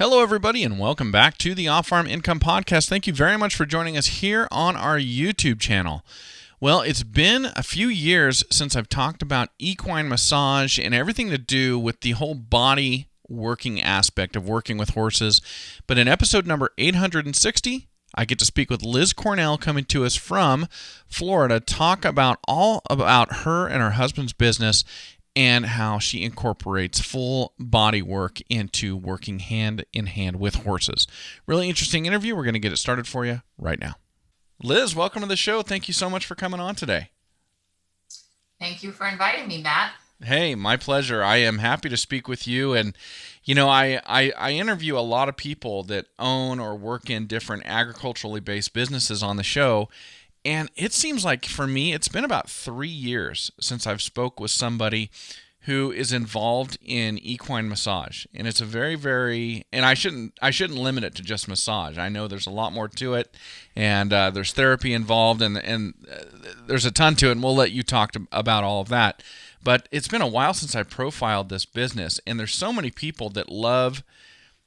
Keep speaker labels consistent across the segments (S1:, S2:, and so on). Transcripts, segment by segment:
S1: Hello, everybody, and welcome back to the Off-Farm Income Podcast. Thank you very much for joining us here on our YouTube channel. Well, it's been a few years since I've talked about equine massage and everything to do with the whole body working aspect of working with horses. But in episode number 860, I get to speak with Liz Cornell, coming to us from Florida, talk about all about her and her husband's business and how she incorporates full body work into working hand in hand with horses. Really interesting interview. We're going to get it started for you right now. Liz, welcome to the show. Thank you so much for coming on today.
S2: Thank you for inviting me, Matt.
S1: Hey, my pleasure. I am happy to speak with you. And, you know, I interview a lot of people that own or work in different agriculturally based businesses on the show. And it seems like for me, it's been about 3 years since I've spoke with somebody who is involved in equine massage. And it's a very, and I shouldn't limit it to just massage. I know there's a lot more to it, and there's therapy involved, and there's a ton to it, and we'll let you talk about all of that. But it's been a while since I profiled this business, and there's so many people that love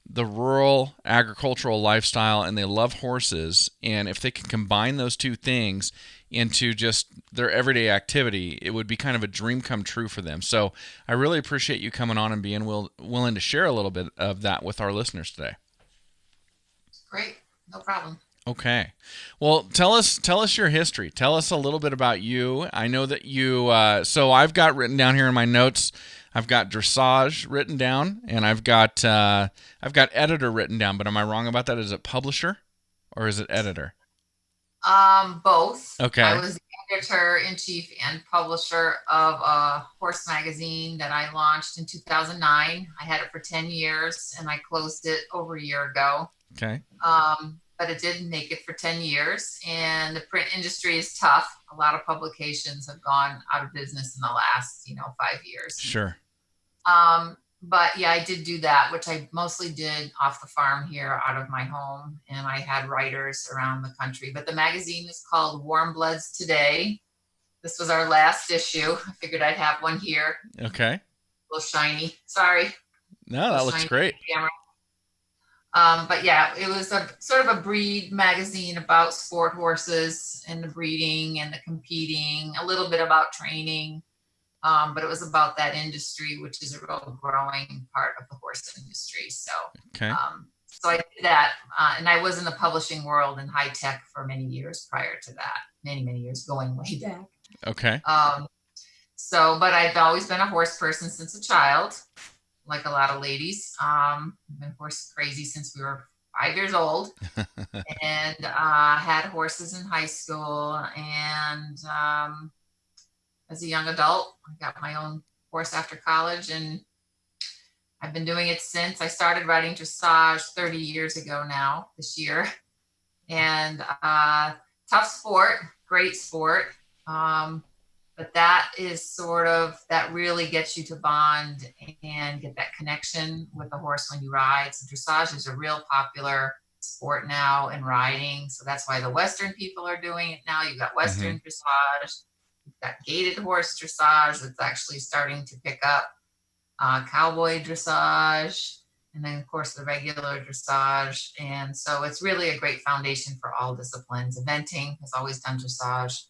S1: the rural agricultural lifestyle and they love horses, and if they can combine those two things into just their everyday activity, it would be kind of a dream come true for them. So I really appreciate you coming on and being willing to share a little bit of that with our listeners today.
S2: Great, no problem.
S1: Okay. Well, tell us your history. Tell us a little bit about you. I know that you so I've got written down here in my notes, I've got dressage written down, and I've got editor written down, but am I wrong about that? Is it publisher or is it editor?
S2: Both.
S1: Okay.
S2: I was the editor-in-chief and publisher of a horse magazine that I launched in 2009. I had it for 10 years, and I closed it over a year ago.
S1: Okay.
S2: But it did make it for 10 years, and the print industry is tough. A lot of publications have gone out of business in the last, 5 years.
S1: Sure.
S2: But yeah, I did do that, which I mostly did off the farm here out of my home. And I had writers around the country. But the magazine is called Warm Bloods Today. This was our last issue. I figured I'd have one here.
S1: Okay.
S2: A little shiny. Sorry.
S1: No, that looks great.
S2: Camera. But yeah, it was a sort of a breed magazine about sport horses and the breeding and the competing, a little bit about training. But it was about that industry, which is a real growing part of the horse industry. So,
S1: okay.
S2: So I did that, and I was in the publishing world in high tech for many years prior to that, many years going way back.
S1: Okay.
S2: But I've always been a horse person since a child, like a lot of ladies. I've been horse crazy since we were 5 years old, and had horses in high school, and as a young adult, I got my own horse after college, and I've been doing it since. I started riding dressage 30 years ago now, this year. And tough sport, great sport. But that is that really gets you to bond and get that connection with the horse when you ride. So dressage is a real popular sport now in riding. So that's why the Western people are doing it now. You've got Western dressage. We've got gated horse dressage that's actually starting to pick up, cowboy dressage, and then, of course, the regular dressage. And so it's really a great foundation for all disciplines. Eventing has always done dressage.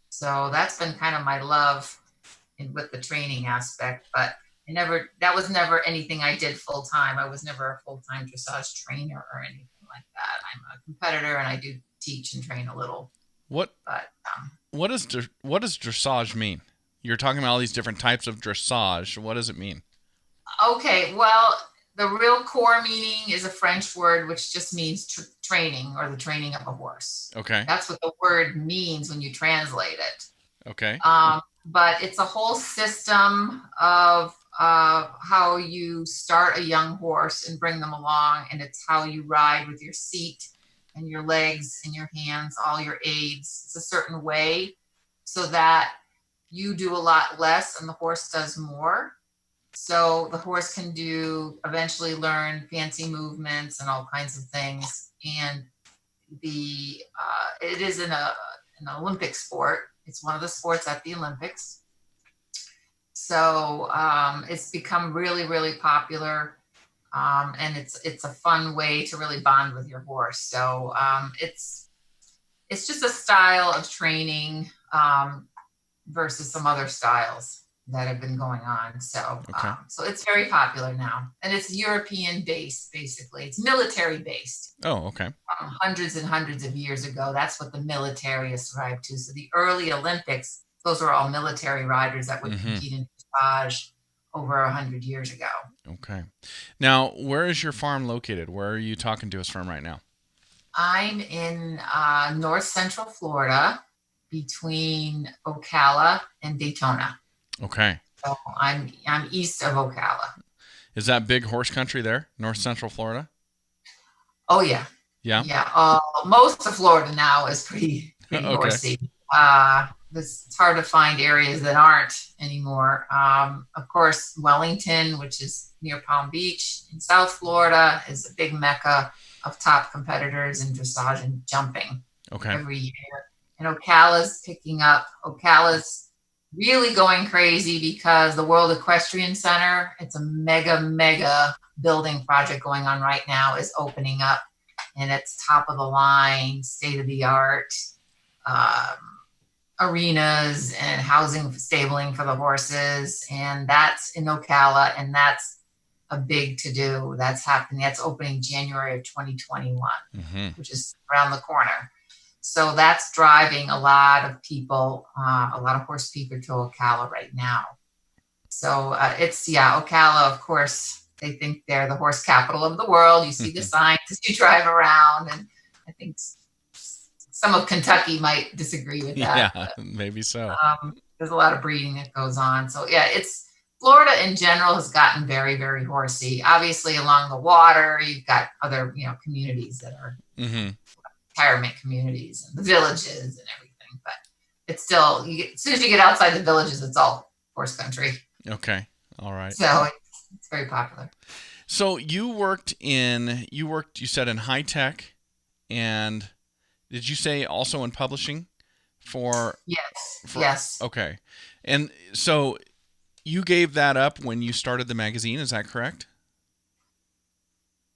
S2: So that's been kind of my love with the training aspect. But that was never anything I did full time. I was never a full-time dressage trainer or anything like that. I'm a competitor, and I do teach and train a little. What does
S1: dressage mean? You're talking about all these different types of dressage. What does it mean?
S2: Okay, well, the real core meaning is a French word which just means training, or the training of a horse.
S1: Okay.
S2: That's what the word means when you translate it.
S1: Okay.
S2: But it's a whole system of how you start a young horse and bring them along, and it's how you ride with your seat and your legs and your hands, all your aids. It's a certain way so that you do a lot less and the horse does more. So the horse can eventually learn fancy movements and all kinds of things. And it is an Olympic sport. It's one of the sports at the Olympics. So it's become really, really popular. And it's a fun way to really bond with your horse. So it's just a style of training versus some other styles that have been going on. So
S1: Okay.
S2: so it's very popular now, and it's European based. Basically, it's military based.
S1: Oh, okay.
S2: Hundreds and hundreds of years ago, that's what the military ascribed to. So the early Olympics, those were all military riders that would
S1: Mm-hmm.
S2: compete in dressage over 100 years ago.
S1: Okay. Now, where is your farm located? Where are you talking to us from right now?
S2: I'm in north central Florida between Ocala and Daytona.
S1: Okay.
S2: So I'm east of Ocala.
S1: Is that big horse country there, North Central Florida?
S2: Oh yeah,
S1: Yeah.
S2: yeah. Most of Florida now is pretty
S1: Okay.
S2: horsey. It's hard to find areas that aren't anymore. Of course, Wellington, which is near Palm Beach in South Florida, is a big mecca of top competitors in dressage and jumping
S1: Okay.
S2: every year. And Ocala's picking up. Ocala's really going crazy because the World Equestrian Center, it's a mega building project going on right now, is opening up, and it's top of the line, state of the art um, arenas and housing stabling for the horses. And that's in Ocala, and that's a big to do. That's happening. That's opening January of 2021,
S1: Mm-hmm.
S2: which is around the corner. So that's driving a lot of people, a lot of horse people to Ocala right now. So yeah, Ocala, of course, they think they're the horse capital of the world. You see the signs as you drive around, and I think some of Kentucky might disagree with that.
S1: Yeah, maybe so.
S2: There's a lot of breeding that goes on. So yeah, it's Florida in general has gotten very horsey. Obviously, along the water, you've got other communities that are
S1: Mm-hmm.
S2: retirement communities and the villages and everything. But it's still, as soon as you get outside the villages, it's all horse country.
S1: Okay. All right.
S2: So it's very popular.
S1: So you said in high tech, and did you say also in publishing
S2: Yes,
S1: for
S2: yes.
S1: okay. And so you gave that up when you started the magazine, is that correct?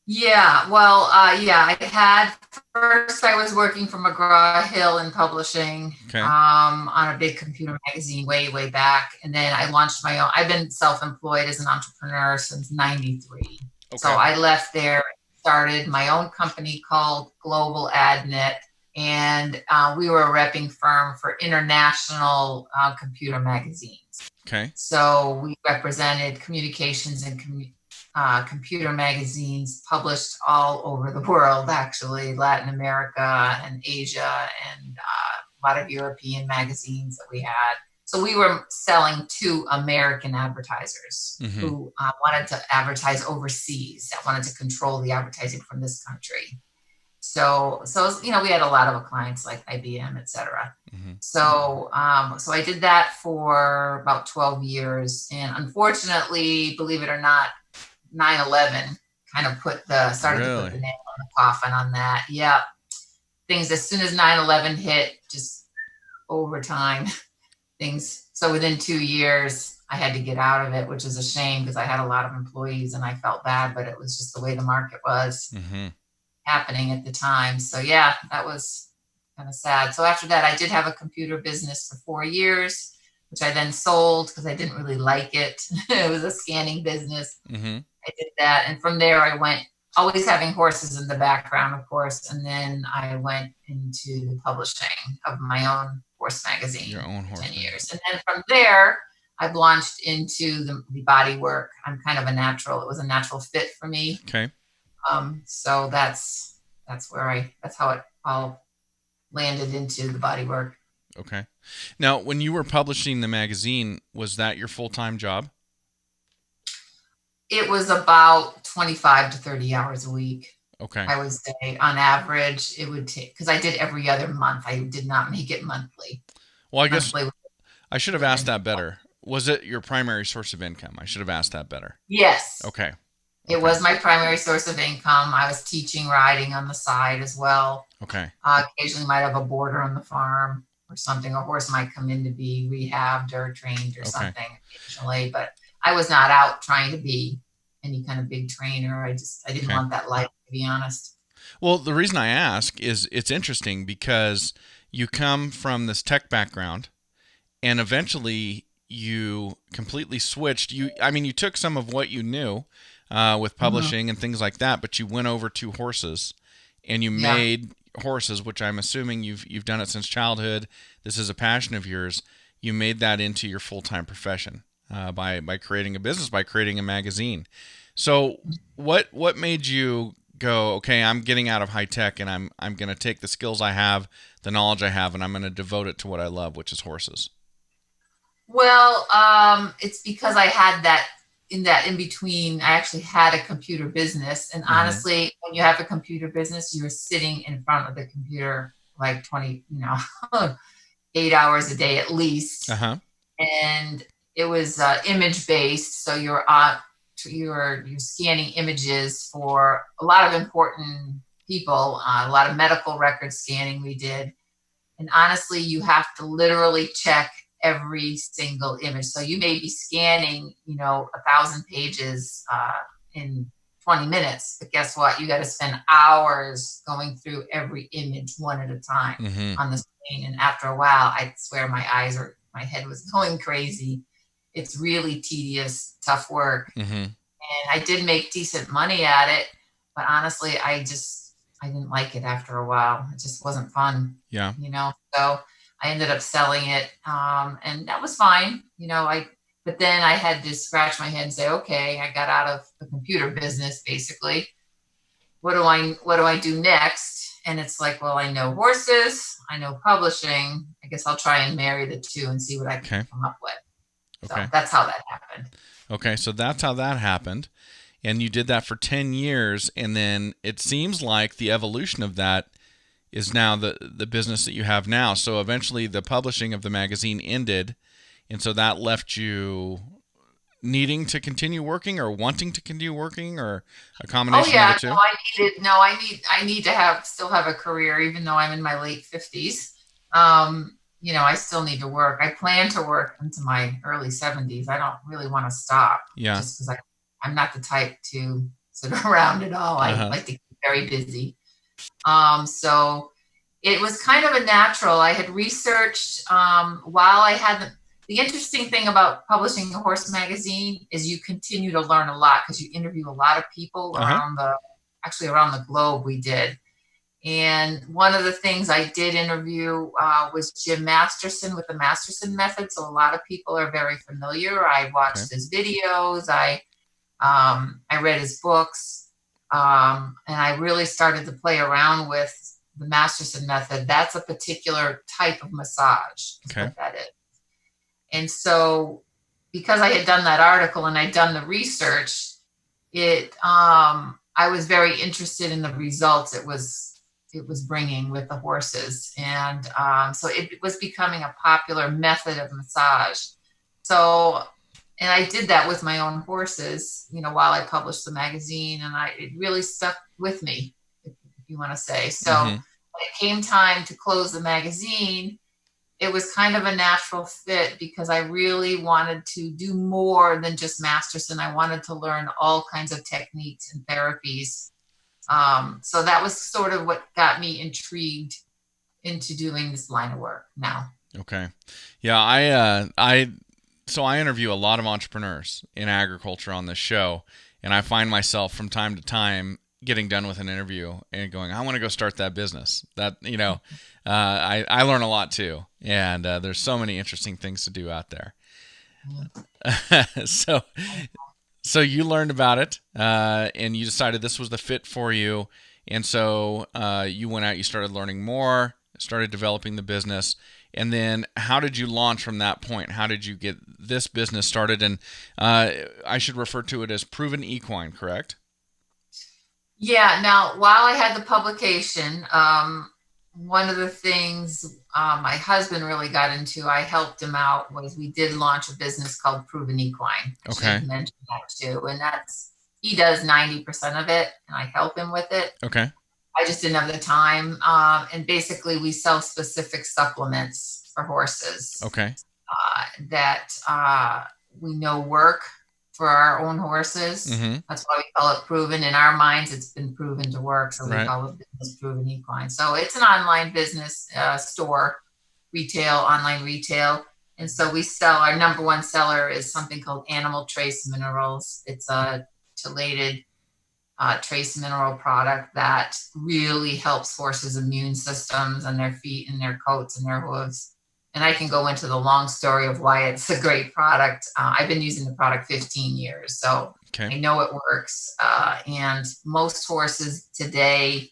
S2: Yeah, well, yeah, I had first I was working for McGraw Hill in publishing
S1: Okay.
S2: on a big computer magazine way back. And then I launched my own. I've been self-employed as an entrepreneur since 93. So
S1: Okay.
S2: I left there, started my own company called Global AdNet, and we were a repping firm for international computer magazines.
S1: Okay.
S2: So we represented communications and computer magazines published all over the world, actually, Latin America and Asia, and a lot of European magazines that we had. So we were selling to American advertisers
S1: Mm-hmm.
S2: who wanted to advertise overseas, that wanted to control the advertising from this country. So we had a lot of clients like IBM, et cetera.
S1: Mm-hmm.
S2: So I did that for about 12 years. And unfortunately, believe it or not, 9/11 kind of started to put
S1: Really?
S2: the nail on the coffin on that. Yeah. Things as soon as 9/11 hit, just over time, things. So within 2 years, I had to get out of it, which is a shame because I had a lot of employees and I felt bad, but it was just the way the market was
S1: Mm-hmm.
S2: happening at the time. So yeah, that was kind of sad. So after that, I did have a computer business for 4 years, which I then sold because I didn't really like it. It was a scanning business.
S1: Mm-hmm.
S2: I did that. And from there, I went, always having horses in the background, of course. And then I went into the publishing of my own horse magazine
S1: Your own
S2: for
S1: horse
S2: 10
S1: magazine.
S2: years. And then from there, I've launched into the body work. I'm kind of a natural, it was a natural fit for me.
S1: Okay.
S2: So that's how it all landed into the body work.
S1: Okay. Now, when you were publishing the magazine, was that your full-time job?
S2: It was about 25 to 30 hours a week.
S1: Okay.
S2: I would say on average it would take, because I did every other month. I did not make it monthly.
S1: Well, I guess
S2: Monthly.
S1: I should have asked that better. Was it your primary source of income? I should have asked that better.
S2: Yes.
S1: Okay.
S2: It
S1: Okay.
S2: was my primary source of income. I was teaching riding on the side as well.
S1: Okay.
S2: Occasionally might have a boarder on the farm or something. A horse might come in to be rehabbed or trained or
S1: Okay.
S2: something occasionally, but I was not out trying to be any kind of big trainer. I didn't
S1: Okay.
S2: want that life, to be honest.
S1: Well, the reason I ask is it's interesting because you come from this tech background and eventually you completely switched. I mean, you took some of what you knew with
S2: Mhm.
S1: publishing and things like that, but you went over to horses and you
S2: Yeah.
S1: made horses, which I'm assuming you've done it since childhood. This is a passion of yours. You made that into your full time profession by creating a business, by creating a magazine. So what made you go, okay, I'm getting out of high tech and I'm going to take the skills I have, the knowledge I have, and I'm going to devote it to what I love, which is horses.
S2: Well, it's because I had that in between. I actually had a computer business, and
S1: Mm-hmm.
S2: honestly, when you have a computer business, you're sitting in front of the computer like 20, 8 hours a day at
S1: Uh
S2: least,
S1: huh.
S2: and it was image based. So you're scanning images for a lot of important people, a lot of medical record scanning we did, and honestly, you have to literally check every single image. So you may be scanning, 1,000 pages in 20 minutes, but guess what? You got to spend hours going through every image one at a time
S1: Mm-hmm.
S2: on the screen. And after a while, I swear my head was going crazy. It's really tedious, tough work.
S1: Mm-hmm.
S2: And I did make decent money at it, but honestly, I didn't like it after a while. It just wasn't fun,
S1: Yeah.
S2: So I ended up selling it, and that was fine. I but then I had to scratch my head and say, okay, I got out of the computer business basically. What do I do next? And it's like, well, I know horses, I know publishing. I guess I'll try and marry the two and see what I can
S1: Okay.
S2: come up with. So
S1: Okay.
S2: that's how that happened.
S1: Okay. So that's how that happened. And you did that for 10 years. And then it seems like the evolution of that is now the business that you have now. So eventually the publishing of the magazine ended. And so that left you needing to continue working or wanting to continue working or a
S2: Oh
S1: combination of the
S2: yeah,
S1: two.
S2: I need to have still have a career even though I'm in my late 50s. I still need to work. I plan to work into my early 70s. I don't really want to stop
S1: Yeah.
S2: just because I'm not the type to sit around at all.
S1: Uh
S2: I
S1: huh.
S2: like to keep very busy. So it was kind of a natural. I had researched while I had the interesting thing about publishing a horse magazine is you continue to learn a lot because you interview a lot of people
S1: Uh huh.
S2: around the globe we did. And one of the things I did interview was Jim Masterson with the Masterson method. So a lot of people are very familiar. I
S1: Okay.
S2: watched his videos. I read his books, and I really started to play around with the Masterson method. That's a particular type of massage, is
S1: Okay.
S2: what that is. And so, because I had done that article and I'd done the research, I was very interested in the results it was bringing with the horses, and so it was becoming a popular method of massage. So, and I did that with my own horses, while I published the magazine, and it really stuck with me, if you want to say. So
S1: Mm-hmm.
S2: when it came time to close the magazine, it was kind of a natural fit because I really wanted to do more than just Masterson. I wanted to learn all kinds of techniques and therapies. So that was sort of what got me intrigued into doing this line of work now.
S1: Okay. Yeah. I interview a lot of entrepreneurs in agriculture on this show, and I find myself from time to time getting done with an interview and going, I want to go start that business. I learn a lot too, and there's so many interesting things to do out there. so so you learned about it, and you decided this was the fit for you, and so you went out, you started learning more, started developing the business, and then how did you launch from that point? How did you get this business started? And I should refer to it as Proven Equine, correct?
S2: Yeah. Now, while I had the publication, one of the things my husband really got into, I helped him out, was we did launch a business called Proven Equine. I should
S1: Okay.
S2: have mentioned that too. And he does 90% of it, and I help him with it.
S1: Okay.
S2: I just didn't have the time. And basically, we sell specific supplements for horses
S1: Okay.
S2: that we know work for our own horses.
S1: Mm-hmm.
S2: That's why we call it proven. In our minds, it's been proven to work, so we
S1: Right.
S2: call it Business Proven Equine. So it's an online business store, retail, online retail. And so we sell, our number one seller is something called Animal Trace Minerals. It's a chelated trace mineral product that really helps horses' immune systems and their feet and their coats and their hooves. And I can go into the long story of why it's a great product. I've been using the product 15 years, so
S1: Okay.
S2: I know it works. And most horses today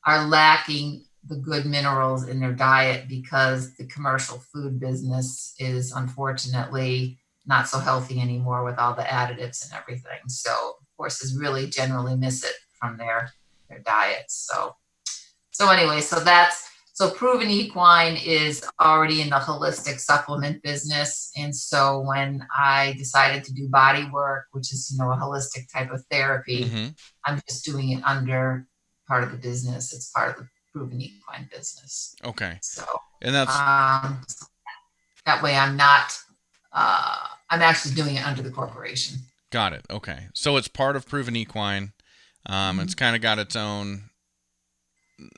S2: are lacking the good minerals in their diet because the commercial food business is unfortunately not so healthy anymore with all the additives and everything. So horses really generally miss it from their diets. So anyway, so Proven Equine is already in the holistic supplement business. And so when I decided to do body work, which is, a holistic type of therapy,
S1: Mm-hmm.
S2: I'm just doing it under part of the business. It's part of the Proven Equine business.
S1: Okay.
S2: So
S1: And that's
S2: um, that way I'm actually doing it under the corporation.
S1: got it. Okay. So it's part of Proven Equine. It's kind of got its own,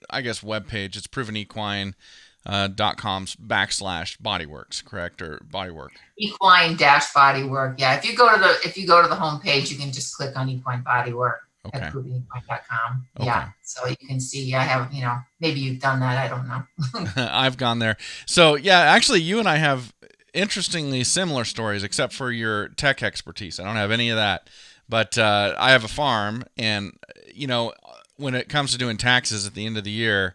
S1: I guess, webpage. It's provenequine.com's /bodyworks, correct? Or bodywork.
S2: Equine dash bodywork. Yeah. If you go to the homepage, you can just click on Equine Bodywork
S1: Okay.
S2: at provenequine.com.
S1: Okay.
S2: Yeah. So you can see I have, maybe you've done that. I don't know.
S1: I've gone there. So yeah, actually you and I have interestingly similar stories, except for your tech expertise. I don't have any of that, but I have a farm, and when it comes to doing taxes at the end of the year,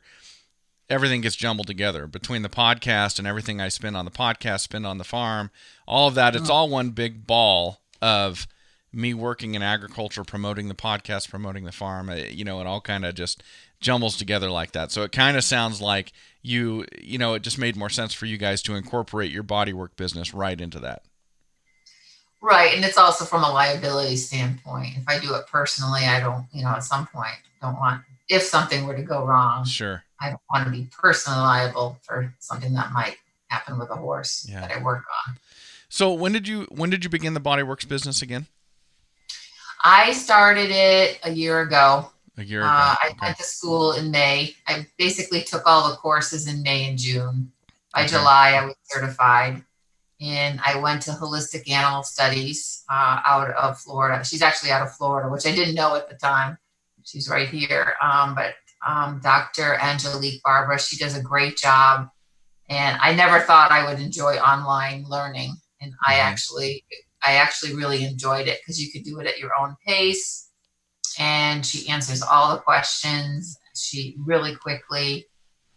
S1: everything gets jumbled together between the podcast and everything I spend on the podcast, spend on the farm, all of that. It's all one big ball of me working in agriculture, promoting the podcast, promoting the farm. It all kind of just jumbles together like that. So it kind of sounds like it just made more sense for you guys to incorporate your bodywork business right into that.
S2: Right. And it's also from a liability standpoint. If I do it personally, I don't, at some point don't want, if something were to go wrong,
S1: Sure.
S2: I don't want to be personally liable for something that might happen with a horse that I work on.
S1: So when did you begin the Bodyworks business again?
S2: I started it a year ago.
S1: A year ago.
S2: I went to school in May. I basically took all the courses in May and June. By July, I was certified. And I went to Holistic Animal Studies out of Florida. She's actually out of Florida, which I didn't know at the time. She's right here. But Dr. Angelique Barbara, she does a great job. And I never thought I would enjoy online learning. And I actually really enjoyed it because you could do it at your own pace. And she answers all the questions. She really quickly,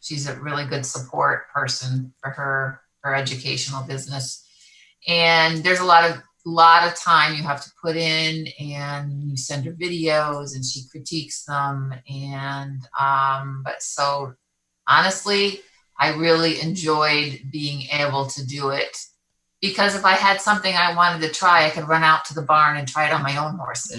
S2: she's a really good support person for her educational business. And there's a lot of time you have to put in, and you send her videos and she critiques them. And but so honestly, I really enjoyed being able to do it, because if I had something I wanted to try, I could run out to the barn and try it on my own horses,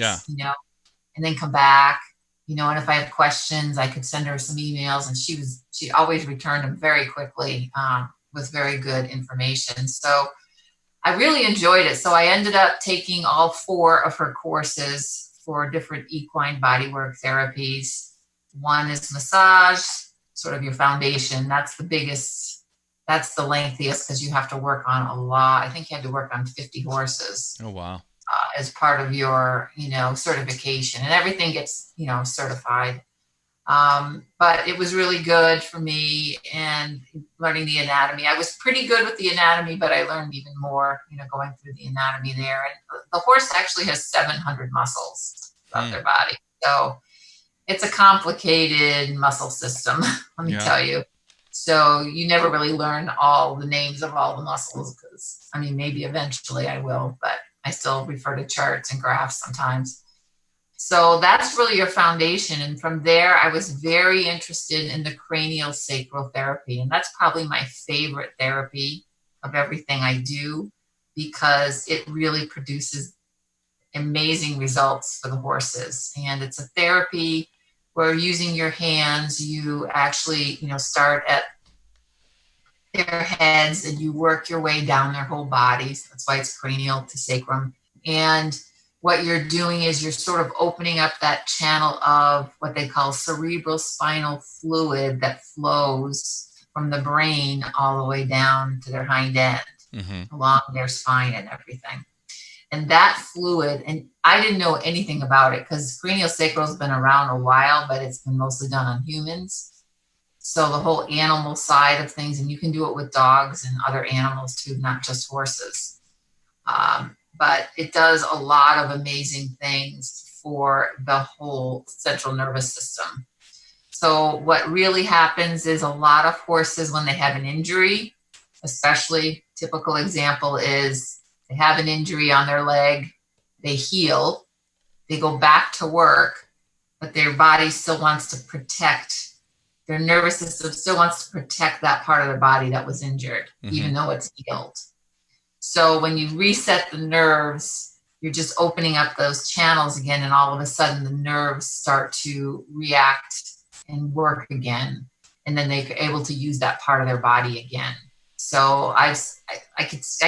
S2: and then come back, and if I had questions, I could send her some emails, and she always returned them very quickly with very good information. So I really enjoyed it. So I ended up taking all 4 of her courses for different equine bodywork therapies. One is massage, sort of your foundation. That's the biggest, that's the lengthiest, because you have to work on a lot. I think you had to work on 50 horses.
S1: Oh, wow.
S2: As part of your, certification, and everything gets, certified. But it was really good for me, and learning the anatomy. I was pretty good with the anatomy, but I learned even more, going through the anatomy there. And the horse actually has 700 muscles throughout their body. So it's a complicated muscle system, let me tell you. So you never really learn all the names of all the muscles, because, maybe eventually I will, but I still refer to charts and graphs sometimes. So that's really your foundation. And from there, I was very interested in the cranial sacral therapy. And that's probably my favorite therapy of everything I do, because it really produces amazing results for the horses. And it's a therapy where, using your hands, you actually, start at their heads and you work your way down their whole bodies. That's why it's cranial to sacrum. And what you're doing is you're sort of opening up that channel of what they call cerebral spinal fluid that flows from the brain all the way down to their hind end,
S1: Mm-hmm.
S2: along their spine and everything. And that fluid, and I didn't know anything about it because craniosacral has been around a while, but it's been mostly done on humans. So the whole animal side of things, and you can do it with dogs and other animals too, not just horses. But it does a lot of amazing things for the whole central nervous system. So what really happens is a lot of horses, when they have an injury, especially typical example is they have an injury on their leg, they heal, they go back to work, but their body still wants to protect, their nervous system still wants to protect that part of their body that was injured, even though it's healed. So when you reset the nerves, you're just opening up those channels again, and all of a sudden the nerves start to react and work again, and then they're able to use that part of their body again. So I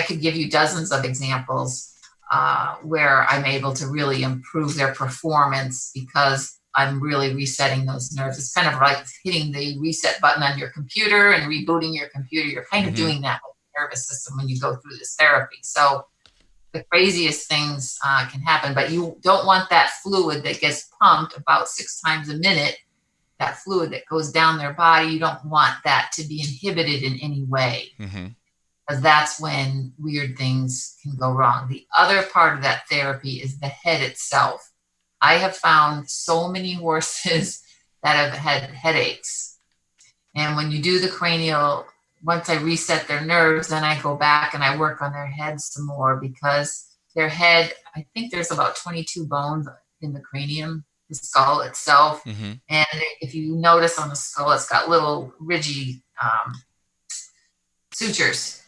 S2: could give you dozens of examples where I'm able to really improve their performance because I'm really resetting those nerves. It's kind of like hitting the reset button on your computer and rebooting your computer. You're kind of doing that with the nervous system when you go through this therapy. So the craziest things can happen, but you don't want that fluid that gets pumped about 6 times a minute, that fluid that goes down their body. You don't want that to be inhibited in any way, because that's when weird things can go wrong. The other part of that therapy is the head itself. I have found so many horses that have had headaches. And when you do the cranial, once I reset their nerves, then I go back and I work on their head some more, because their head, I think there's about 22 bones in the cranium, the skull itself. And if you notice on the skull, it's got little ridgy sutures.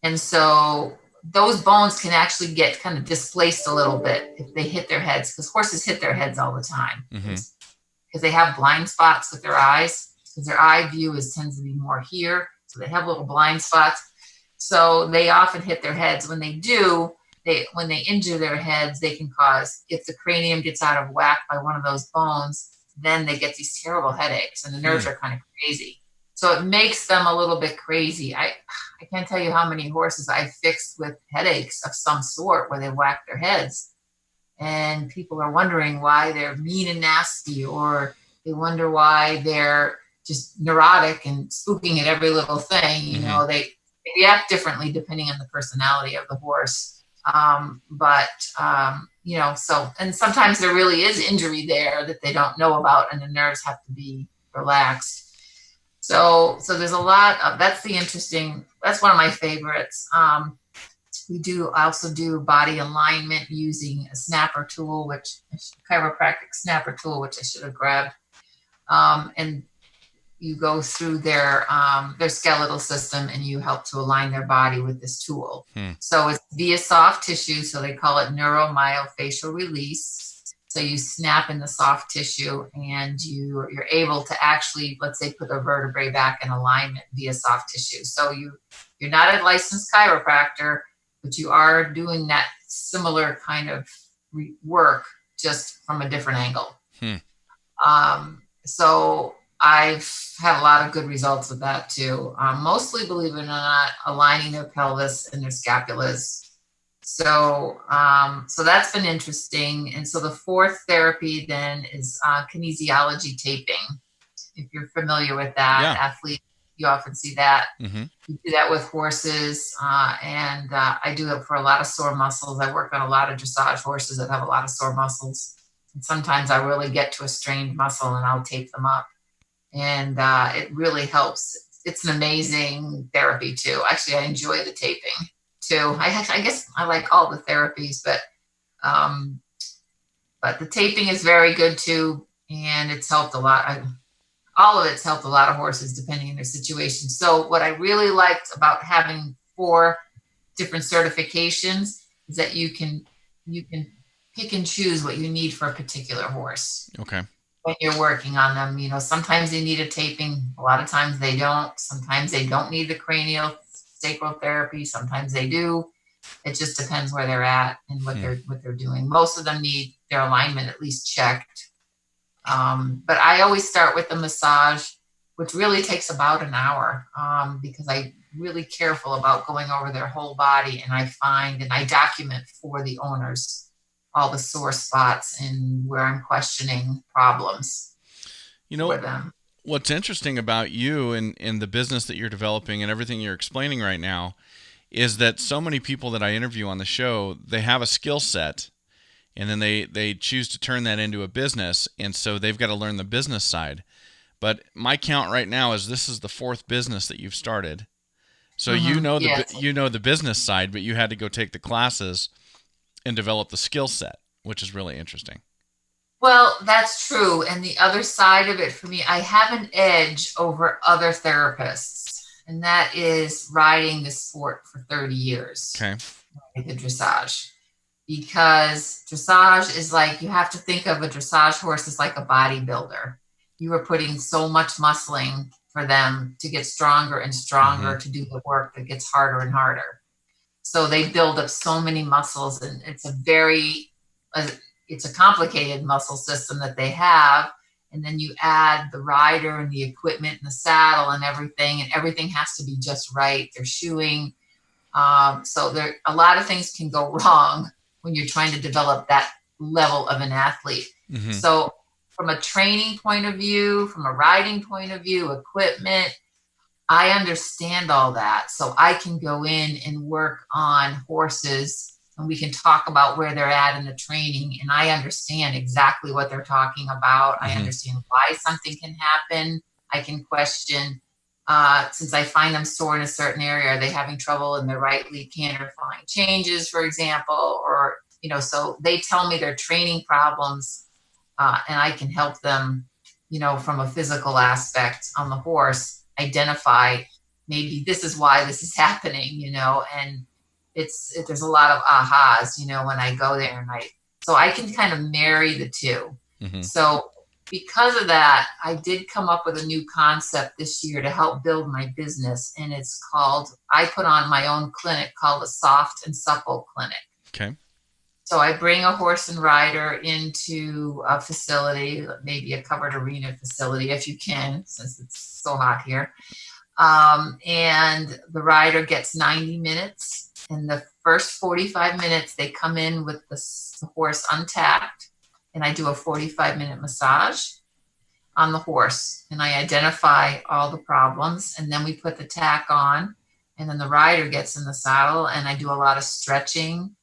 S2: And so those bones can actually get kind of displaced a little bit if they hit their heads, because horses hit their heads all the time because they have blind spots with their eyes, because their eye view tends to be more here. So they have little blind spots. So they often hit their heads. When they do, when they injure their heads, they can cause, if the cranium gets out of whack by one of those bones, then they get these terrible headaches, and the nerves are kind of crazy. So it makes them a little bit crazy. I can't tell you how many horses I fixed with headaches of some sort where they whack their heads. And people are wondering why they're mean and nasty, or they wonder why they're just neurotic and spooking at every little thing. You know, they react differently depending on the personality of the horse. You know, so, and sometimes there really is injury there that they don't know about, and the nerves have to be relaxed. So there's a lot of, that's one of my favorites. I also do body alignment using a snapper tool, chiropractic snapper tool, which I should have grabbed. And you go through their skeletal system and you help to align their body with this tool. So it's via soft tissue. So they call it neuromyofascial release. So you snap in the soft tissue and you're able to actually, let's say, put a vertebrae back in alignment via soft tissue. So you're not a licensed chiropractor, but you are doing that similar kind of work, just from a different angle. So I've had a lot of good results with that too. Mostly, believe it or not, aligning their pelvis and their scapulas. So that's been interesting. And so the fourth therapy then is kinesiology taping. If you're familiar with that, athlete, you often see that. You do that with horses, and I do it for a lot of sore muscles. I work on a lot of dressage horses that have a lot of sore muscles. And sometimes I really get to a strained muscle and I'll tape them up. And it really helps. It's an amazing therapy too. Actually, I enjoy the taping too. I guess I like all the therapies, but the taping is very good too, and it's helped a lot. All of it's helped a lot of horses depending on their situation. So what I really liked about having 4 different certifications is that you can pick and choose what you need for a particular horse.
S1: Okay.
S2: When you're working on them, you know, sometimes they need a taping. A lot of times they don't. Sometimes they don't need the cranial sacral therapy. Sometimes they do. It just depends where they're at and what they're doing. Most of them need their alignment at least checked. But I always start with the massage, which really takes about an hour, because I'm really careful about going over their whole body, and I find and I document for the owners all the sore spots and where I'm questioning problems
S1: You
S2: for
S1: know,
S2: them.
S1: what's interesting about you and the business that you're developing and everything you're explaining right now is that so many people that I interview on the show, they have a skill set and then they choose to turn that into a business, and so they've got to learn the business side. But my count right now is this is the fourth business that you've started. So
S2: Yes.
S1: you know the business side, but you had to go take the classes and develop the skill set, which is really interesting.
S2: Well, that's true. And the other side of it for me, I have an edge over other therapists, and that is riding the sport for 30 years,
S1: Okay.
S2: like the dressage. Because dressage is like, you have to think of a dressage horse as like a bodybuilder. You are putting so much muscling for them to get stronger and
S1: Mm-hmm.
S2: stronger to do the work that gets harder and harder. So they build up so many muscles, and uh, it's a complicated muscle system that they have. And then you add the rider and the equipment and the saddle and everything has to be just right. They're shoeing, so there a lot of things can go wrong when you're trying to develop that level of an athlete.
S1: Mm-hmm.
S2: So from a training point of view, from a riding point of view, equipment, I understand all that. So I can go in and work on horses, and we can talk about where they're at in the training. And I understand exactly what they're talking about. I
S1: Mm-hmm.
S2: understand why something can happen. I can question, since I find them sore in a certain area, are they having trouble in their right lead canter flying changes, for example? Or, so they tell me their training problems, and I can help them, from a physical aspect on the horse, identify maybe this is why this is happening, and there's a lot of ahas, when I go there, so I can kind of marry the two.
S1: Mm-hmm.
S2: So because of that, I did come up with a new concept this year to help build my business, and I put on my own clinic called the Soft and Supple Clinic.
S1: Okay.
S2: So I bring a horse and rider into a facility, maybe a covered arena facility, if you can, since it's so hot here. And the rider gets 90 minutes. In the first 45 minutes, they come in with the horse untacked, and I do a 45-minute massage on the horse, and I identify all the problems, and then we put the tack on, and then the rider gets in the saddle, and I do a lot of stretching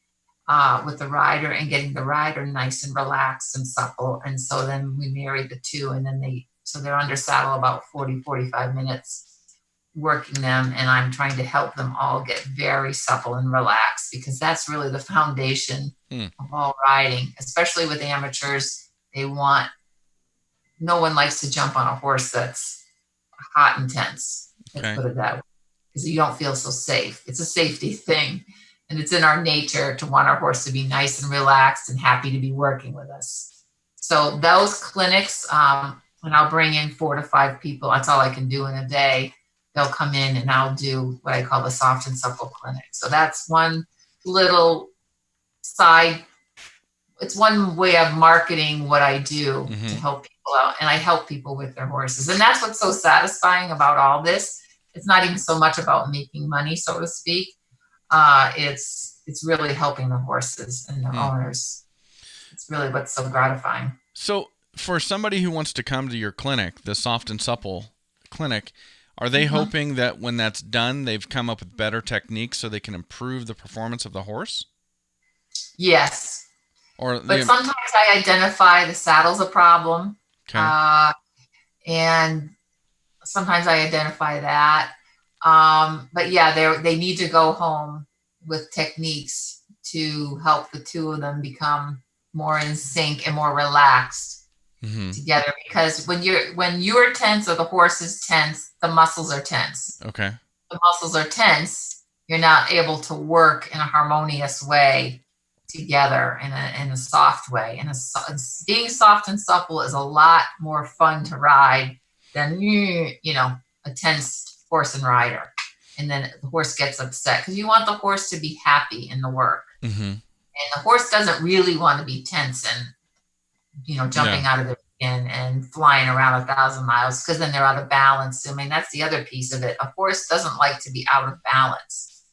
S2: with the rider and getting the rider nice and relaxed and supple. And so then we marry the two, and then they're under saddle about 40-45 minutes working them, and I'm trying to help them all get very supple and relaxed, because that's really the foundation
S1: Hmm.
S2: of all riding, especially with amateurs. No one likes to jump on a horse that's hot and tense. Let's
S1: Okay.
S2: put it that way, because you don't feel so safe. It's a safety thing. And it's in our nature to want our horse to be nice and relaxed and happy to be working with us. So those clinics, and I'll bring in 4 to 5 people. That's all I can do in a day. They'll come in, and I'll do what I call the Soft and Supple Clinic. So that's one little side. It's one way of marketing what I do to
S1: Mm-hmm.
S2: help people out. And I help people with their horses. And that's what's so satisfying about all this. It's not even so much about making money, so to speak. It's really helping the horses and their
S1: Hmm.
S2: owners. It's really what's so gratifying.
S1: So, for somebody who wants to come to your clinic, the Soft and Supple clinic, are they
S2: Mm-hmm.
S1: hoping that when that's done, they've come up with better techniques so they can improve the performance of the horse?
S2: Yes,
S1: Or
S2: but
S1: the
S2: sometimes I identify the saddle's a problem,
S1: okay,
S2: uh, and sometimes I identify that. But yeah, they need to go home with techniques to help the two of them become more in sync and more relaxed
S1: mm-hmm.
S2: together, because when you're tense or the horse is tense, the muscles are tense.
S1: Okay,
S2: The muscles are tense, you're not able to work in a harmonious way together, in a soft way. Being soft and supple is a lot more fun to ride than a tense horse and rider. and then the horse gets upset because you want the horse to be happy in the work.
S1: Mm-hmm.
S2: And the horse doesn't really want to be tense and, jumping
S1: Yeah.
S2: out of their skin and flying around 1,000 miles, because then they're out of balance. I mean, that's the other piece of it. A horse doesn't like to be out of balance.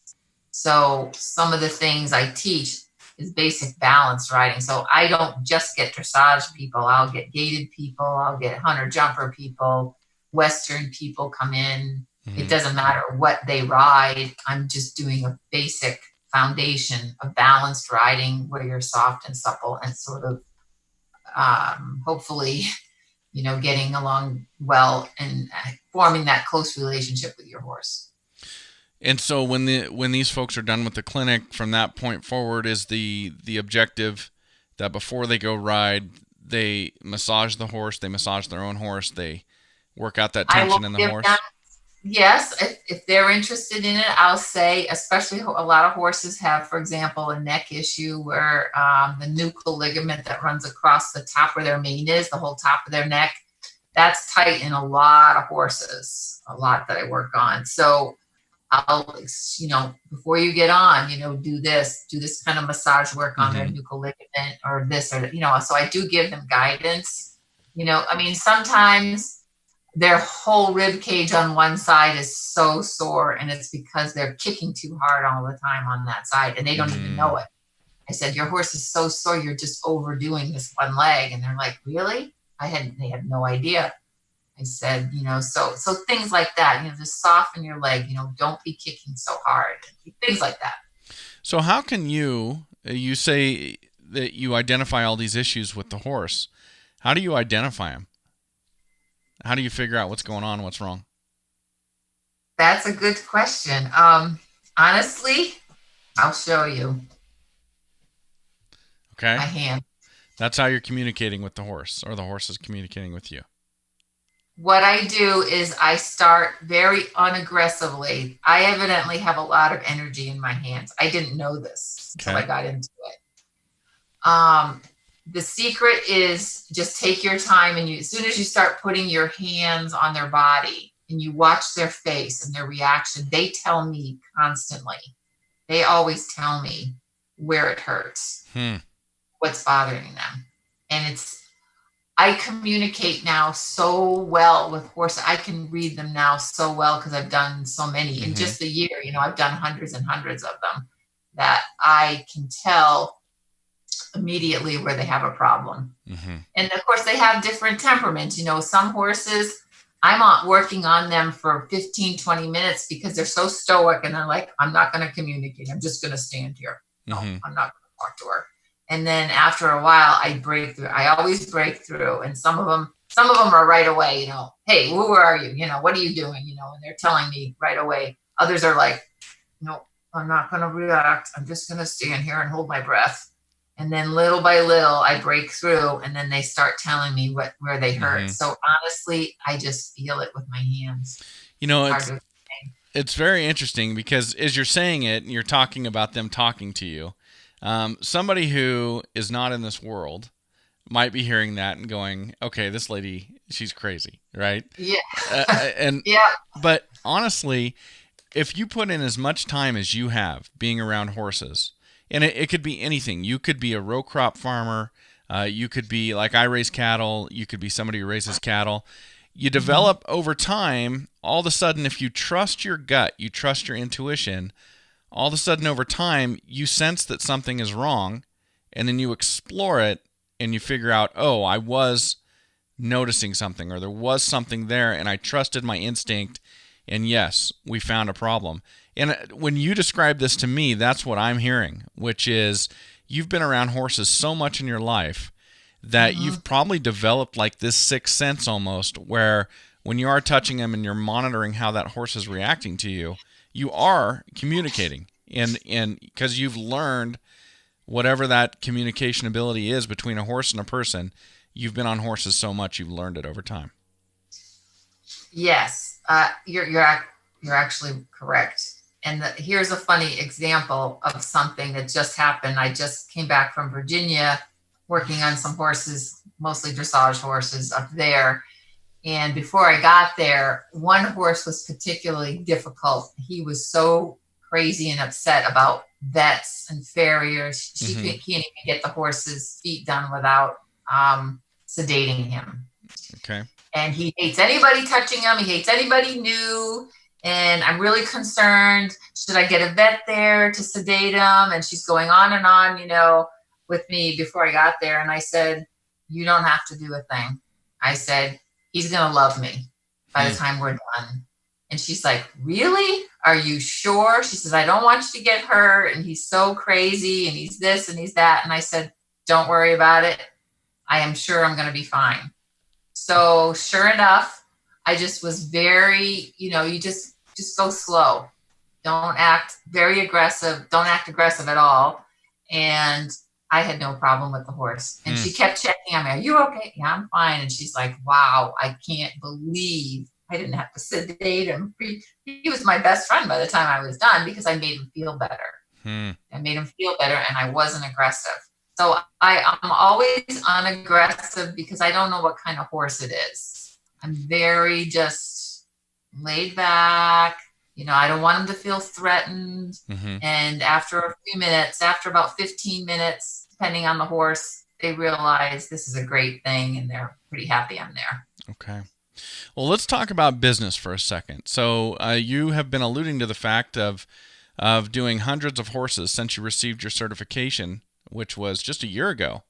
S2: So some of the things I teach is basic balance riding. So I don't just get dressage people. I'll get gaited people. I'll get hunter jumper people. Western people come in. It
S1: Mm-hmm.
S2: doesn't matter what they ride. I'm just doing a basic foundation of balanced riding where you're soft and supple and sort of hopefully, getting along well and forming that close relationship with your horse.
S1: And so when these folks are done with the clinic, from that point forward, is the objective that before they go ride, they massage the horse, they massage their own horse, they work out that
S2: I will
S1: tension in the
S2: give
S1: horse.
S2: them, yes, if they're interested in it, I'll say, especially a lot of horses have, for example, a neck issue where the nuchal ligament that runs across the top where their mane is, the whole top of their neck, that's tight in a lot of horses, a lot that I work on. So I'll, before you get on, do this kind of massage work on their
S1: Mm-hmm.
S2: nuchal ligament or this or, so I do give them guidance. I mean, sometimes their whole rib cage on one side is so sore, and it's because they're kicking too hard all the time on that side, and they don't even know it. I said, your horse is so sore, you're just overdoing this one leg. And they're like, really? They had no idea. I said, so things like that, just soften your leg, don't be kicking so hard, things like that.
S1: So how can you say that you identify all these issues with the horse? How do you identify them? How do you figure out what's going on, what's wrong?
S2: That's a good question. Honestly, I'll show you
S1: Okay.
S2: my hand.
S1: That's how you're communicating with the horse, or the horse is communicating with you.
S2: What I do is I start very unaggressively. I evidently have a lot of energy in my hands. I didn't know this until I got into it. The secret is just take your time, and as soon as you start putting your hands on their body and you watch their face and their reaction, they tell me constantly. They always tell me where it hurts, what's bothering them. And I communicate now so well with horses. I can read them now so well because I've done so many. In just a year, I've done hundreds and hundreds of them, that I can tell immediately where they have a problem. And of course, they have different temperaments. Some horses, I'm working on them for 15, 20 minutes because they're so stoic, and they're like, I'm not going to communicate. I'm just going to stand here. No, I'm not going to talk to her. And then after a while, I break through. I always break through. And some of them are right away, hey, who are you? What are you doing? And they're telling me right away. Others are like, no, I'm not going to react. I'm just going to stand here and hold my breath. And then little by little, I break through, and then they start telling me where they hurt. So honestly, I just feel it with my hands.
S1: It's very interesting because as you're saying it, you're talking about them talking to you. Somebody who is not in this world might be hearing that and going, okay, this lady, she's crazy, right?
S2: Yeah.
S1: But honestly, if you put in as much time as you have being around horses, and it could be anything. You could be a row crop farmer. You could be, like I raise cattle. You could be somebody who raises cattle. You develop over time. All of a sudden, if you trust your gut, you trust your intuition, all of a sudden over time, you sense that something is wrong, and then you explore it, and you figure out, oh, I was noticing something, or there was something there, and I trusted my instinct, and yes, we found a problem. And when you describe this to me, that's what I'm hearing, which is you've been around horses so much in your life that you've probably developed like this sixth sense almost, where when you are touching them and you're monitoring how that horse is reacting to you, you are communicating. And because you've learned whatever that communication ability is between a horse and a person, you've been on horses so much, you've learned it over time.
S2: Yes, you're actually correct. And here's a funny example of something that just happened. I just came back from Virginia working on some horses, mostly dressage horses up there. And before I got there, one horse was particularly difficult. He was so crazy and upset about vets and farriers. She
S1: Mm-hmm.
S2: can't even get the horse's feet done without sedating him.
S1: Okay.
S2: And he hates anybody touching him. He hates anybody new. And I'm really concerned. Should I get a vet there to sedate him? And she's going on and on, with me before I got there. And I said, you don't have to do a thing. I said, he's going to love me by the time we're done. And she's like, really? Are you sure? She says, I don't want you to get hurt. And he's so crazy and he's this and he's that. And I said, don't worry about it. I am sure I'm going to be fine. So sure enough, I just was very, you just go slow. Don't act very aggressive. Don't act aggressive at all. And I had no problem with the horse. And she kept checking on me. Are you okay? Yeah, I'm fine. And she's like, wow, I can't believe I didn't have to sedate him. He was my best friend by the time I was done because I made him feel better. I made him feel better and I wasn't aggressive. So I'm always unaggressive because I don't know what kind of horse it is. I'm very just laid back. I don't want him to feel threatened. And after a few minutes, after about 15 minutes, depending on the horse, they realize this is a great thing and they're pretty happy I'm there.
S1: Okay. Well, let's talk about business for a second. So you have been alluding to the fact of doing hundreds of horses since you received your certification, which was just a year ago.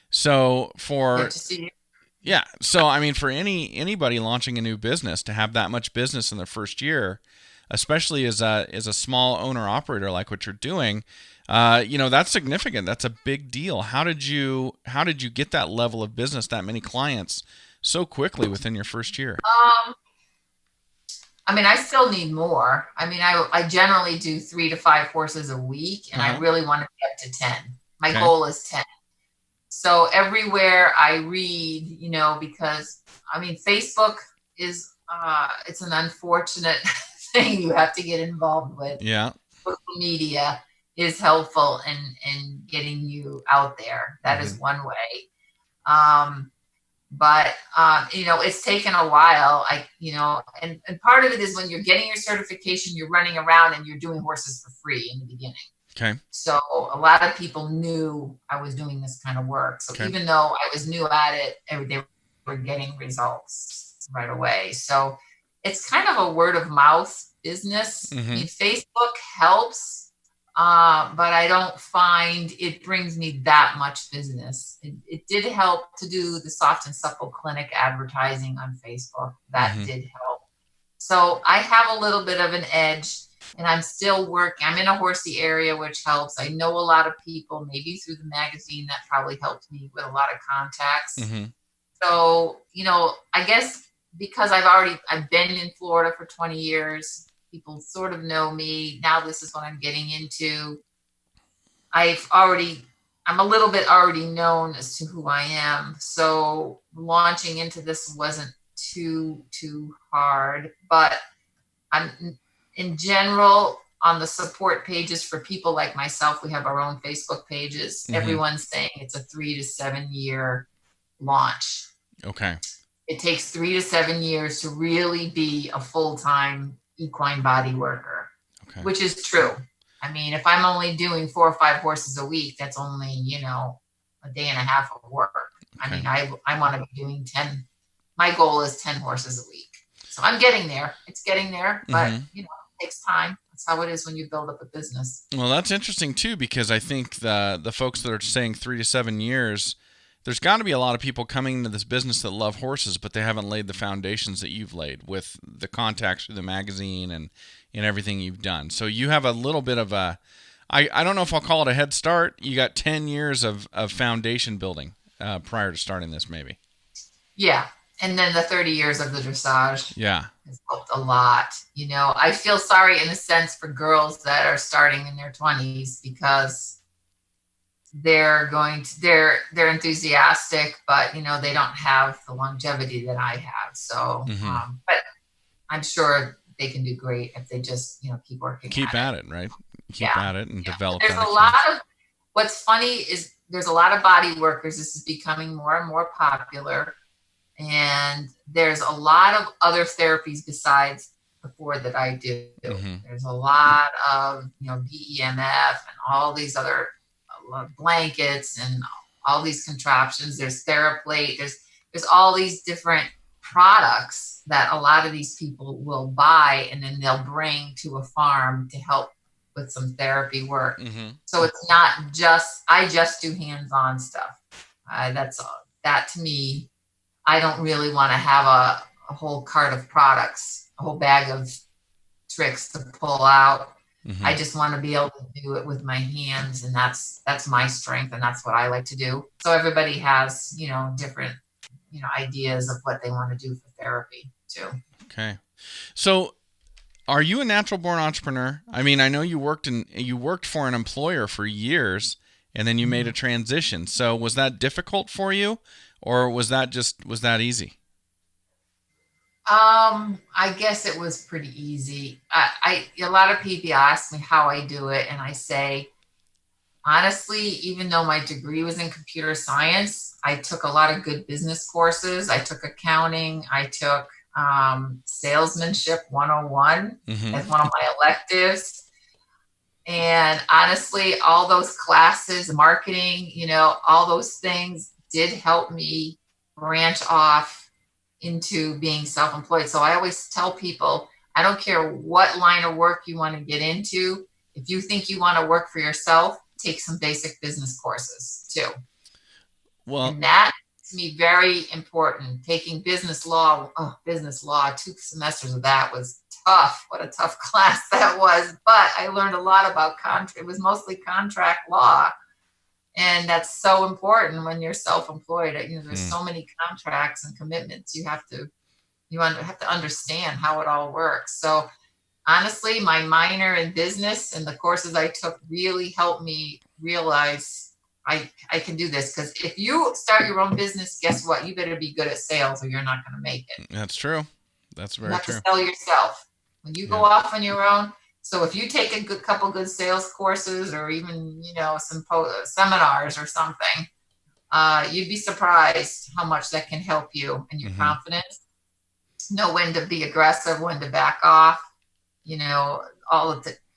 S1: So for anybody launching a new business to have that much business in their first year, especially as a small owner operator like what you're doing, that's significant. That's a big deal. How did you get that level of business, that many clients so quickly within your first year?
S2: I still need more. I generally do 3 to 5 horses a week, and I really want to get to 10. My goal is 10. So everywhere I read, because Facebook is it's an unfortunate thing you have to get involved with.
S1: Yeah.
S2: Social media is helpful in getting you out there. That is one way. But it's taken a while. And part of it is when you're getting your certification, you're running around and you're doing horses for free in the beginning.
S1: Okay.
S2: So a lot of people knew I was doing this kind of work. So even though I was new at it, they were getting results right away. So it's kind of a word of mouth business. Facebook helps, but I don't find it brings me that much business. It did help to do the soft and supple clinic advertising on Facebook. That did help. So I have a little bit of an edge. And I'm still working. I'm in a horsey area, which helps. I know a lot of people, maybe through the magazine, that probably helped me with a lot of contacts. So, I guess because I've been in Florida for 20 years, people sort of know me. Now this is what I'm getting into. I'm a little bit already known as to who I am. So launching into this wasn't too hard, but in general, on the support pages for people like myself, we have our own Facebook pages. Everyone's saying it's a 3 to 7 year launch.
S1: Okay.
S2: It takes 3 to 7 years to really be a full-time equine body worker, which is true. If I'm only doing 4 or 5 horses a week, that's only, a day and a half of work. I want to be doing 10. My goal is 10 horses a week. So I'm getting there. It's getting there, but it takes time. That's how it is when you build up a business.
S1: Well, that's interesting too, because I think the folks that are saying 3 to 7 years, there's got to be a lot of people coming into this business that love horses, but they haven't laid the foundations that you've laid with the contacts through the magazine and everything you've done. So you have a little bit of I don't know if I'll call it a head start. You got 10 years of foundation building prior to starting this, maybe.
S2: Yeah. And then the 30 years of the dressage has helped a lot. I feel sorry in a sense for girls that are starting in their 20s because they're enthusiastic, but they don't have the longevity that I have. So, but I'm sure they can do great if they just keep working.
S1: Keep at it, right? Keep at it and develop.
S2: There's a lot of. What's funny is there's a lot of body workers. This is becoming more and more popular. And there's a lot of other therapies besides the four that I do.
S1: Mm-hmm.
S2: There's a lot of, BEMF and all these other blankets and all these contraptions. There's TheraPlate. There's all these different products that a lot of these people will buy and then they'll bring to a farm to help with some therapy work.
S1: Mm-hmm.
S2: So it's not just I just do hands-on stuff. That's that to me. I don't really want to have a whole cart of products, a whole bag of tricks to pull out.
S1: Mm-hmm.
S2: I just want to be able to do it with my hands, and that's my strength, and that's what I like to do. So everybody has, different, ideas of what they want to do for therapy too.
S1: Okay. So are you a natural born entrepreneur? I mean, I know you worked for an employer for years and then you made a transition. So was that difficult for you, or was that easy?
S2: I guess it was pretty easy. A lot of people ask me how I do it, and I say, honestly, even though my degree was in computer science, I took a lot of good business courses. I took accounting. I took salesmanship 101
S1: Mm-hmm.
S2: as one of my electives. And honestly, all those classes, marketing, all those things did help me branch off into being self-employed. So I always tell people, I don't care what line of work you want to get into. If you think you want to work for yourself, take some basic business courses too.
S1: Well,
S2: And that to me very important. Taking business law, 2 semesters of that was tough. What a tough class that was. But I learned a lot about contract. It was mostly contract law. And that's so important when you're self-employed. There's
S1: hmm,
S2: so many contracts and commitments you have to understand how it all works. So honestly, my minor in business and the courses I took really helped me realize I can do this. Because if you start your own business, guess what? You better be good at sales or you're not going to make it.
S1: that's true. That's
S2: You
S1: very
S2: have to
S1: true.
S2: sell yourself when you go
S1: Yeah.
S2: off on your own. So if you take a couple good sales courses or even some seminars or something, you'd be surprised how much that can help you and your
S1: Mm-hmm.
S2: confidence. Know when to be aggressive, when to back off. You know,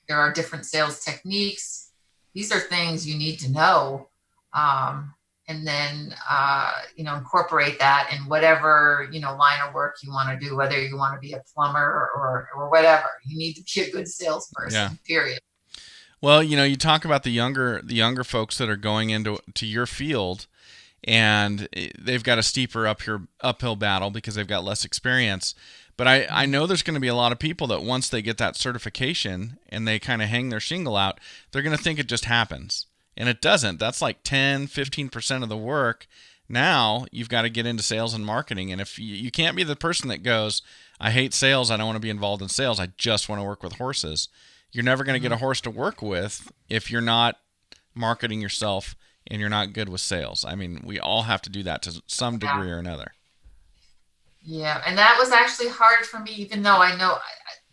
S2: there are different sales techniques. These are things you need to know. And then, incorporate that in whatever, line of work you want to do, whether you want to be a plumber or whatever. You need to be a good
S1: Yeah.
S2: salesperson, period.
S1: Well, you talk about the younger folks that are going into your field, and they've got a steeper uphill battle because they've got less experience. But I know there's going to be a lot of people that once they get that certification and they kind of hang their shingle out, they're going to think it just happens. And it doesn't. That's like 10, 15% of the work. Now you've got to get into sales and marketing. And if you can't be the person that goes, I hate sales, I don't want to be involved in sales, I just want to work with horses. You're never going to get
S2: Mm-hmm.
S1: a horse to work with if you're not marketing yourself and you're not good with sales. I mean, we all have to do that to some
S2: Yeah.
S1: degree or another.
S2: Yeah. And that was actually hard for me, even though I know,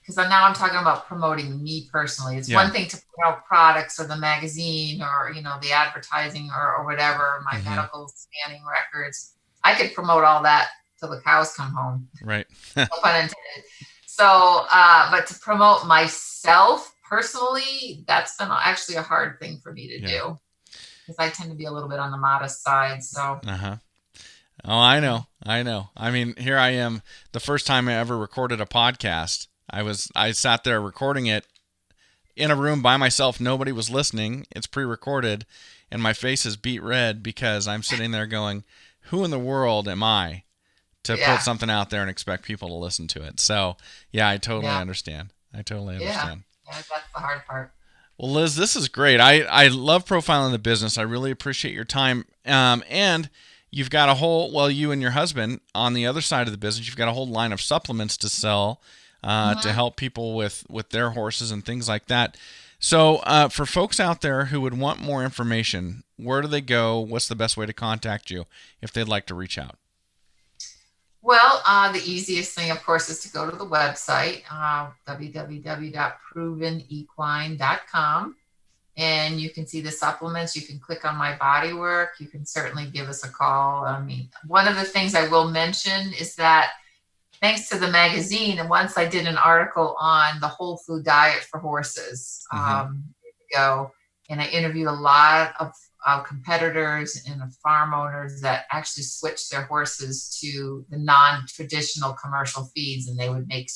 S2: because now I'm talking about promoting me personally. It's
S1: Yeah.
S2: one thing to promote products or the magazine or, the advertising or whatever, my
S1: Mm-hmm.
S2: medical scanning records. I could promote all that till the cows come home.
S1: Right.
S2: No pun intended. So, but to promote myself personally, that's been actually a hard thing for me to
S1: Yeah.
S2: do because I tend to be a little bit on the modest side. So,
S1: Uh huh. Oh, I know. I know. I mean, here I am. The first time I ever recorded a podcast, I sat there recording it in a room by myself. Nobody was listening. It's pre-recorded, and my face is beet red because I'm sitting there going, "Who in the world am I to put
S2: yeah,
S1: something out there and expect people to listen to it?" So, yeah, I totally
S2: yeah,
S1: understand. I totally
S2: yeah,
S1: understand.
S2: yeah, that's the hard part.
S1: Well, Liz, this is great. I love profiling the business. I really appreciate your time. And you've got a whole, well, you and your husband on the other side of the business, you've got a whole line of supplements to sell to
S2: Hmm.
S1: help people with their horses and things like that. So, for folks out there who would want more information, where do they go? What's the best way to contact you if they'd like to reach out?
S2: Well, the easiest thing, of course, is to go to the website, www.provenequine.com. and you can see the supplements. You can click on my Bodywork. You can certainly give us a call. I mean, one of the things I will mention is that thanks to the magazine, and once I did an article on the whole food diet for horses years ago, and I interviewed a lot of competitors and farm owners that actually switched their horses to the non-traditional commercial feeds, and they would make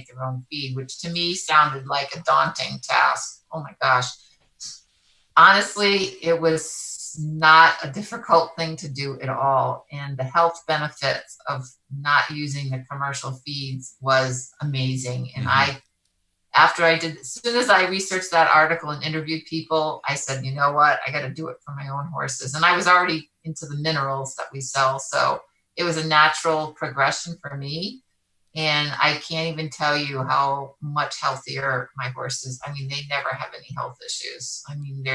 S2: their own feed, which to me sounded like a daunting task. Oh my gosh. Honestly, it was not a difficult thing to do at all. And the health benefits of not using the commercial feeds was amazing. And as soon as I researched that article and interviewed people, I said, you know what, I got to do it for my own horses. And I was already into the minerals that we sell. So it was a natural progression for me. And I can't even tell you how much healthier my horses. I mean, they never have any health issues. I mean,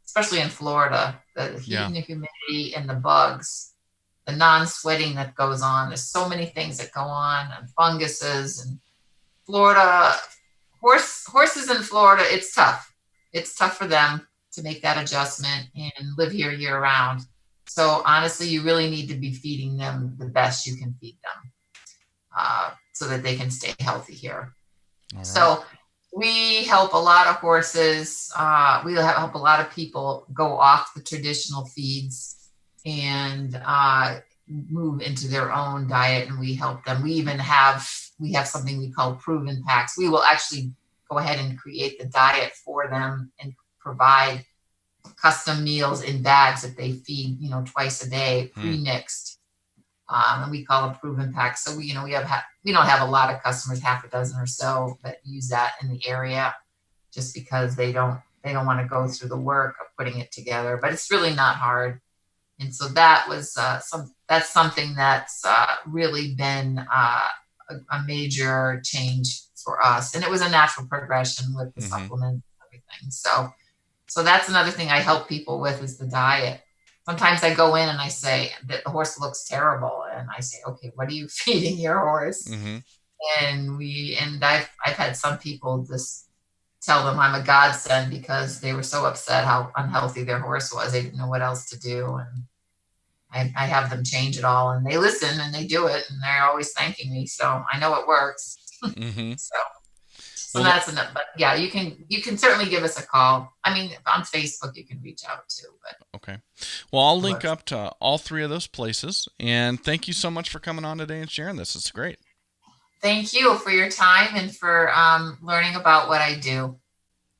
S2: especially in Florida, the heat and the humidity and the bugs, the non-sweating that goes on. There's so many things that go on, and funguses. And Florida, horses in Florida, it's tough. It's tough for them to make that adjustment and live here year round. So honestly, you really need to be feeding them the best you can feed them. So that they can stay healthy here. Right. So we help a lot of horses. We help a lot of people go off the traditional feeds and move into their own diet, and we help them. We have something we call proven packs. We will actually go ahead and create the diet for them and provide custom meals in bags that they feed, twice a day, pre-mixed. And we call it proven packs. So we don't have a lot of customers, half a dozen or so, that use that in the area, just because they don't want to go through the work of putting it together. But it's really not hard. And so that was that's something that's really been a major change for us. And it was a natural progression with the supplements and everything. So that's another thing I help people with, is the diet. Sometimes I go in and I say that the horse looks terrible, and I say, okay, what are you feeding your horse? And I've had some people just tell them I'm a godsend, because they were so upset how unhealthy their horse was. They didn't know what else to do. And I have them change it all, and they listen and they do it, and they're always thanking me. So I know it works. So that's enough. But yeah, you can certainly give us a call. I mean, on Facebook you can reach out too. But
S1: okay. Well, I'll link up to all three of those places. And thank you so much for coming on today and sharing this. It's great.
S2: Thank you for your time and for learning about what I do.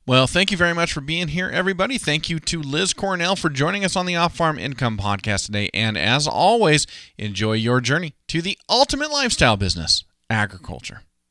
S1: Well, thank you very much for being here, everybody. Thank you to Liz Cornell for joining us on the Off-Farm Income Podcast today. And as always, enjoy your journey to the ultimate lifestyle business, agriculture.